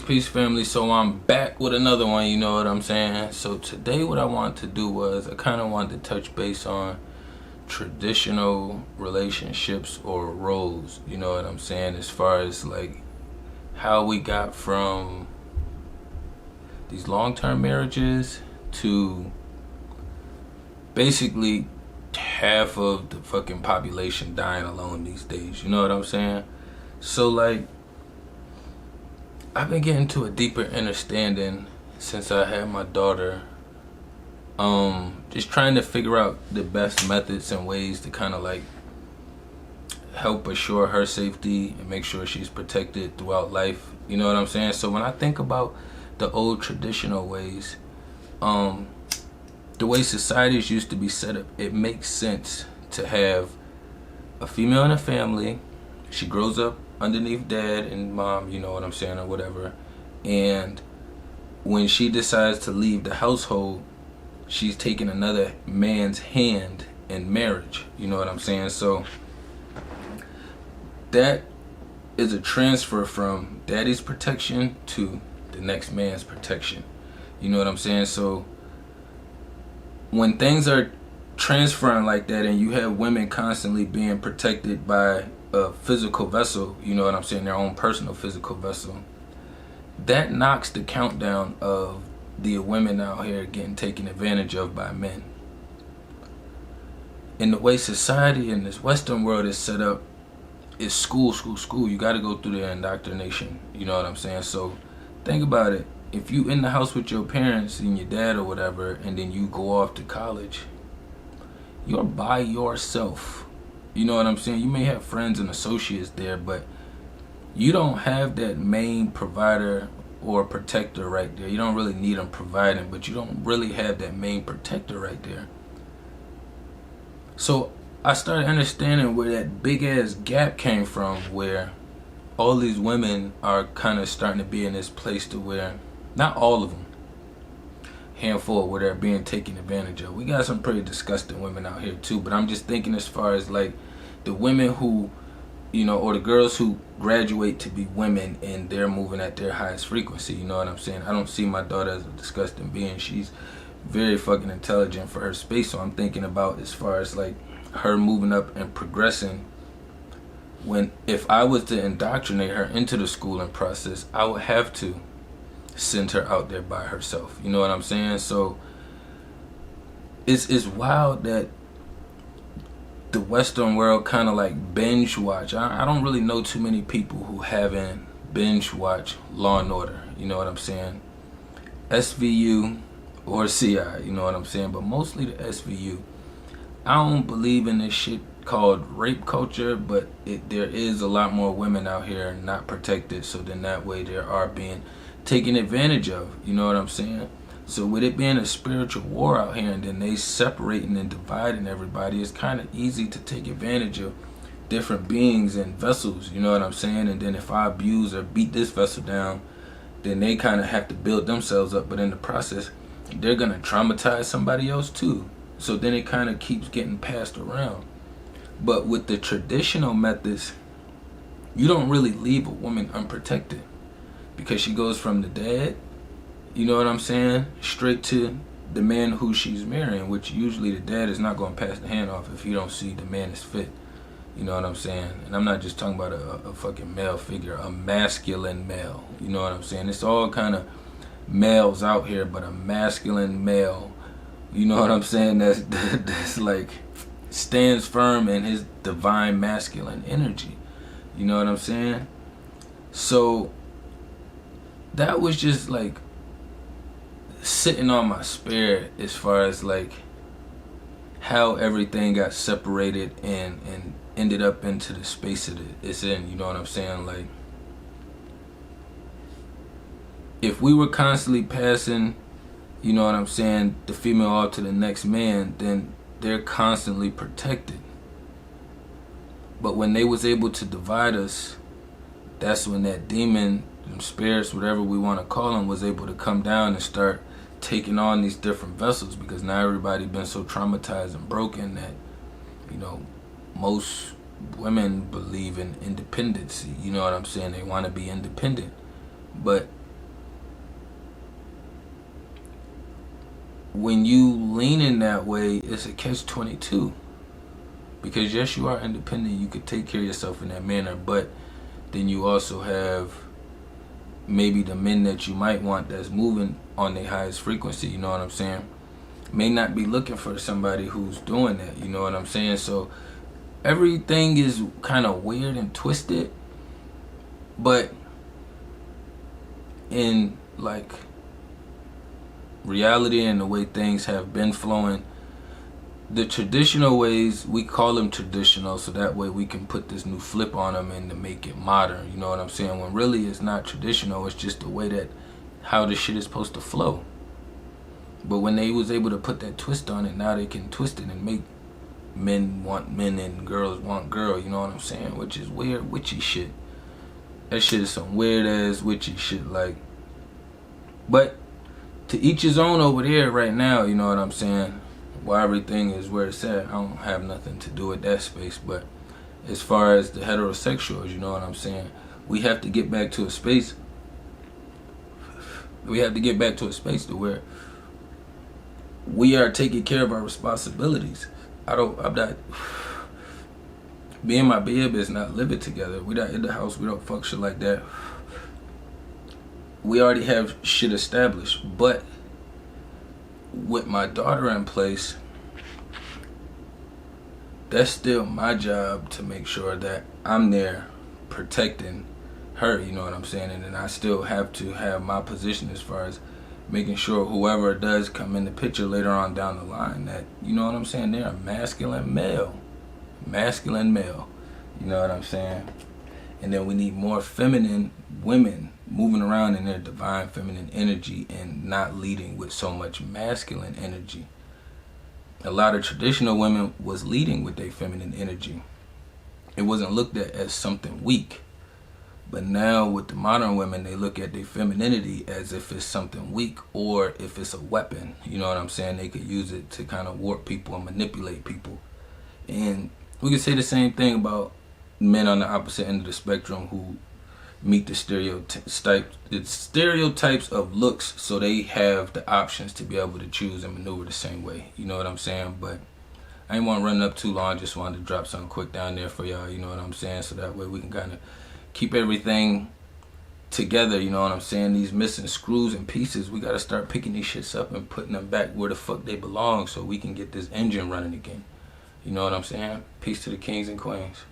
Peace, family. So I'm back with another one, you know what I'm saying? So today what I wanted to do was I kind of wanted to touch base on traditional relationships or roles, you know what I'm saying? As far as like how we got from these long-term marriages to basically half of the fucking population dying alone these days, you know what I'm saying? So like, I've been getting to a deeper understanding since I had my daughter. Just trying to figure out the best methods and ways to kind of like help assure her safety and make sure she's protected throughout life. You know what I'm saying? So when I think about the old traditional ways, the way societies used to be set up, it makes sense to have a female in a family. She grows up underneath dad and mom, you know what I'm saying, or whatever. And when she decides to leave the household, she's taking another man's hand in marriage, you know what I'm saying? So that is a transfer from daddy's protection to the next man's protection, you know what I'm saying? So when things are transferring like that and you have women constantly being protected by a physical vessel, you know what I'm saying, their own personal physical vessel, that knocks the countdown of the women out here getting taken advantage of by men. And the way society in this Western world is set up is school. You got to go through the indoctrination, you know what I'm saying? So think about it. If you in the house with your parents and your dad or whatever, and then you go off to college, you're by yourself. You know what I'm saying? You may have friends and associates there, but you don't have that main provider or protector right there. You don't really need them providing, but you don't really have that main protector right there. So I started understanding where that big ass gap came from, where all these women are kind of starting to be in this place to where, not all of them, handful where they're being taken advantage of. We got some pretty disgusting women out here too, but I'm just thinking as far as like the women who, you know, or the girls who graduate to be women and they're moving at their highest frequency, you know what I'm saying? I don't see my daughter as a disgusting being. She's very fucking intelligent for her space, so I'm thinking about as far as like her moving up and progressing. When if I was to indoctrinate her into the schooling process, I would have to send her out there by herself, you know what I'm saying? So it's wild that the Western world kind of like binge watch. I don't really know too many people who haven't binge watched Law and Order, you know what I'm saying? SVU or CI, you know what I'm saying? But mostly the SVU. I don't believe in this shit called rape culture, but there is a lot more women out here not protected, so then that way they are being taken advantage of, you know what I'm saying? So with it being a spiritual war out here and then they separating and dividing everybody, it's kind of easy to take advantage of different beings and vessels, you know what I'm saying? And then if I abuse or beat this vessel down, then they kind of have to build themselves up, but in the process they're gonna traumatize somebody else too. So then it kind of keeps getting passed around. But with the traditional methods, you don't really leave a woman unprotected, because she goes from the dad, you know what I'm saying, straight to the man who she's marrying, which usually the dad is not going to pass the hand off if you don't see the man is fit, you know what I'm saying? And I'm not just talking about a fucking male figure, a masculine male, you know what I'm saying? It's all kind of males out here, but a masculine male, you know what I'm saying, that's like stands firm in his divine masculine energy, you know what I'm saying? So that was just like sitting on my spirit as far as like how everything got separated and ended up into the space that it's in, you know what I'm saying? Like, if we were constantly passing, you know what I'm saying, the female off to the next man, then they're constantly protected. But when they was able to divide us, that's when that demon, them spirits, whatever we want to call them, was able to come down and start taking on these different vessels, because now everybody been so traumatized and broken that, you know, most women believe in independence, you know what I'm saying? They want to be independent. But when you lean in that way, it's a catch-22. Because yes, you are independent, you could take care of yourself in that manner, but then you also have maybe the men that you might want that's moving on their highest frequency, you know what I'm saying, may not be looking for somebody who's doing that, you know what I'm saying? So everything is kind of weird and twisted, but in like reality and the way things have been flowing, the traditional ways, we call them traditional so that way we can put this new flip on them and to make it modern, you know what I'm saying, when really it's not traditional, it's just the way that how this shit is supposed to flow. But when they was able to put that twist on it, now they can twist it and make men want men and girls want girl, you know what I'm saying, which is weird witchy shit. That shit is some weird ass witchy shit, like, but to each his own over there right now, you know what I'm saying. Why everything is where it's at, I don't have nothing to do with that space. But as far as the heterosexuals, you know what I'm saying, we have to get back to a space. We have to get back to a space to where we are taking care of our responsibilities. I'm not, me and my babe is not living together. We not in the house, we don't fuck shit like that. We already have shit established, but with my daughter in place, that's still my job to make sure that I'm there protecting her, you know what I'm saying, and then I still have to have my position as far as making sure whoever does come in the picture later on down the line that, you know what I'm saying, they're a masculine male, you know what I'm saying, and then we need more feminine women moving around in their divine feminine energy and not leading with so much masculine energy. A lot of traditional women was leading with their feminine energy. It wasn't looked at as something weak. But now with the modern women, they look at their femininity as if it's something weak or if it's a weapon. You know what I'm saying? They could use it to kind of warp people and manipulate people. And we could say the same thing about men on the opposite end of the spectrum who meet the stereotypes of looks, so they have the options to be able to choose and maneuver the same way. You know what I'm saying? But I ain't want to run up too long. Just wanted to drop something quick down there for y'all. You know what I'm saying? So that way we can kind of keep everything together. You know what I'm saying? These missing screws and pieces, we got to start picking these shits up and putting them back where the fuck they belong so we can get this engine running again. You know what I'm saying? Peace to the kings and queens.